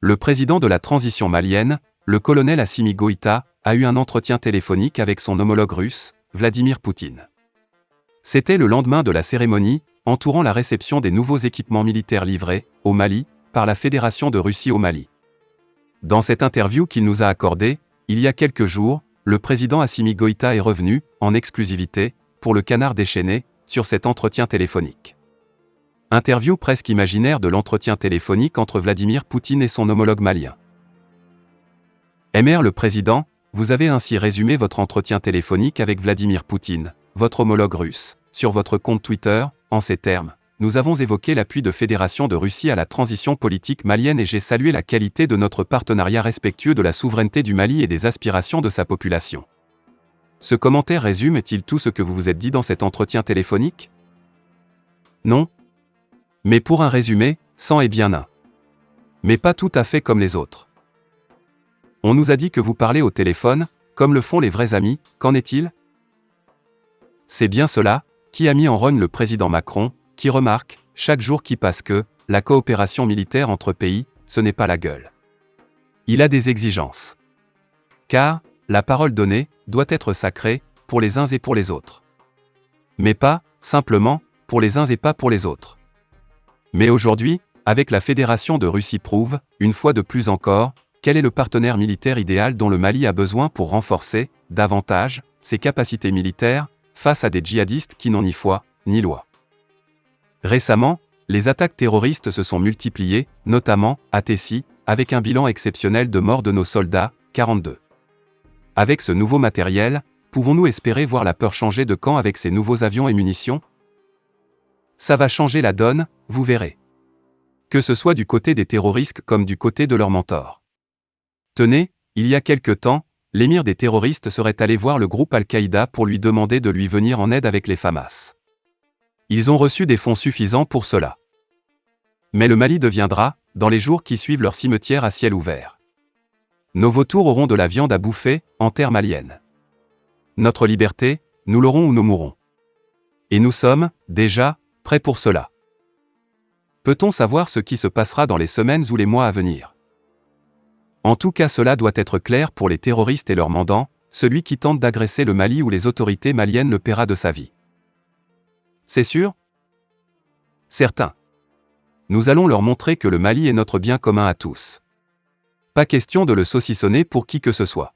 Le président de la transition malienne, le colonel Assimi Goïta, a eu un entretien téléphonique avec son homologue russe, Vladimir Poutine. C'était le lendemain de la cérémonie entourant la réception des nouveaux équipements militaires livrés, au Mali, par la Fédération de Russie au Mali. Dans cette interview qu'il nous a accordée, il y a quelques jours, le président Assimi Goïta est revenu, en exclusivité, pour le Canard déchaîné, sur cet entretien téléphonique. Interview presque imaginaire de l'entretien téléphonique entre Vladimir Poutine et son homologue malien. MR le président, vous avez ainsi résumé votre entretien téléphonique avec Vladimir Poutine, votre homologue russe, sur votre compte Twitter, en ces termes. Nous avons évoqué l'appui de Fédération de Russie à la transition politique malienne et j'ai salué la qualité de notre partenariat respectueux de la souveraineté du Mali et des aspirations de sa population. Ce commentaire résume-t-il tout ce que vous vous êtes dit dans cet entretien téléphonique? Non. Mais pour un résumé, c'en est bien un. Mais pas tout à fait comme les autres. On nous a dit que vous parlez au téléphone, comme le font les vrais amis, qu'en est-il? C'est bien cela, qui a mis en rogne le président Macron, qui remarque, chaque jour qui passe que, la coopération militaire entre pays, ce n'est pas la gueule. Il a des exigences. Car, la parole donnée, doit être sacrée, pour les uns et pour les autres. Mais pas, simplement, pour les uns et pas pour les autres. Mais aujourd'hui, avec la Fédération de Russie prouve, une fois de plus encore, quel est le partenaire militaire idéal dont le Mali a besoin pour renforcer, davantage, ses capacités militaires, face à des djihadistes qui n'ont ni foi, ni loi. Récemment, les attaques terroristes se sont multipliées, notamment, à Tessie, avec un bilan exceptionnel de morts de nos soldats, 42. Avec ce nouveau matériel, pouvons-nous espérer voir la peur changer de camp avec ces nouveaux avions et munitions? Ça va changer la donne, vous verrez. Que ce soit du côté des terroristes comme du côté de leurs mentors. Tenez, il y a quelque temps, l'émir des terroristes serait allé voir le groupe Al-Qaïda pour lui demander de lui venir en aide avec les FAMAS. Ils ont reçu des fonds suffisants pour cela. Mais le Mali deviendra, dans les jours qui suivent leur cimetière à ciel ouvert. Nos vautours auront de la viande à bouffer, en terre malienne. Notre liberté, nous l'aurons ou nous mourrons. Et nous sommes, déjà, prêts pour cela. Peut-on savoir ce qui se passera dans les semaines ou les mois à venir? En tout cas, cela doit être clair pour les terroristes et leurs mandants, celui qui tente d'agresser le Mali ou les autorités maliennes le paiera de sa vie. C'est sûr? Certain. Nous allons leur montrer que le Mali est notre bien commun à tous. Pas question de le saucissonner pour qui que ce soit.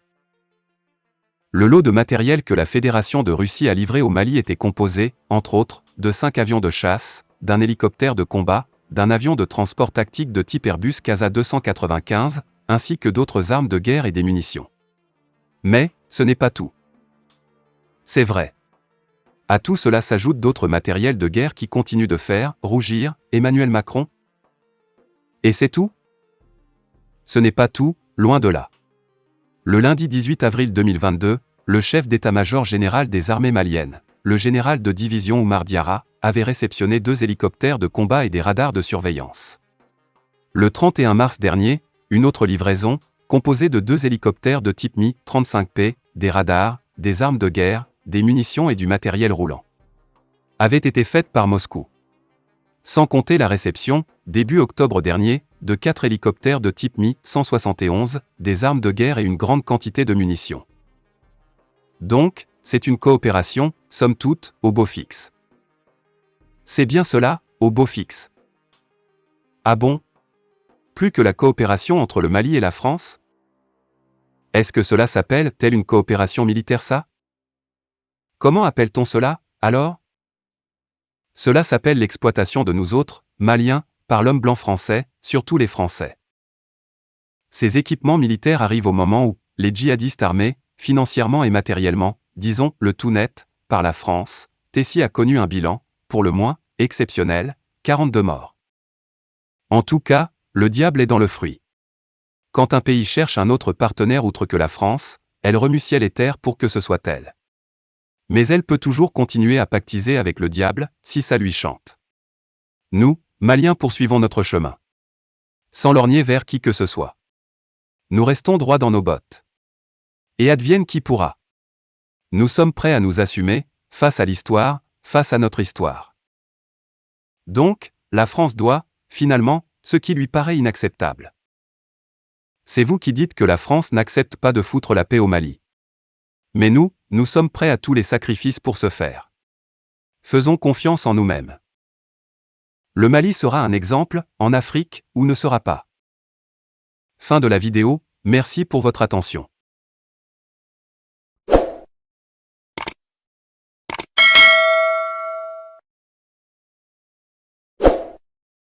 Le lot de matériel que la Fédération de Russie a livré au Mali était composé, entre autres, de 5 avions de chasse, d'un hélicoptère de combat, d'un avion de transport tactique de type Airbus CASA 295, ainsi que d'autres armes de guerre et des munitions. Mais, ce n'est pas tout. C'est vrai. À tout cela s'ajoutent d'autres matériels de guerre qui continuent de faire rougir Emmanuel Macron. Et c'est tout? Ce n'est pas tout, loin de là. Le lundi 18 avril 2022, le chef d'état-major général des armées maliennes, le général de division Oumar Diarra, avait réceptionné 2 hélicoptères de combat et des radars de surveillance. Le 31 mars dernier, une autre livraison, composée de 2 hélicoptères de type Mi-35P, des radars, des armes de guerre, des munitions et du matériel roulant, avait été faite par Moscou. Sans compter la réception, début octobre dernier, de 4 hélicoptères de type Mi-171, des armes de guerre et une grande quantité de munitions. Donc, c'est une coopération, somme toute, au beau fixe. C'est bien cela, au beau fixe. Ah bon? Plus que la coopération entre le Mali et la France? Est-ce que cela s'appelle telle une coopération militaire ça? Comment appelle-t-on cela, alors? Cela s'appelle l'exploitation de nous autres, Maliens, par l'homme blanc français, surtout les Français. Ces équipements militaires arrivent au moment où, les djihadistes armés, financièrement et matériellement, disons, le tout net, par la France, Tessie a connu un bilan, pour le moins, exceptionnel, 42 morts. En tout cas, le diable est dans le fruit. Quand un pays cherche un autre partenaire outre que la France, elle remue ciel et terre pour que ce soit elle. Mais elle peut toujours continuer à pactiser avec le diable, si ça lui chante. Nous, Maliens, poursuivons notre chemin. Sans lorgner vers qui que ce soit. Nous restons droits dans nos bottes. Et advienne qui pourra. Nous sommes prêts à nous assumer, face à l'histoire, face à notre histoire. Donc, la France doit, finalement, ce qui lui paraît inacceptable. C'est vous qui dites que la France n'accepte pas de foutre la paix au Mali. Mais nous sommes prêts à tous les sacrifices pour ce faire. Faisons confiance en nous-mêmes. Le Mali sera un exemple, en Afrique, ou ne sera pas. Fin de la vidéo, merci pour votre attention.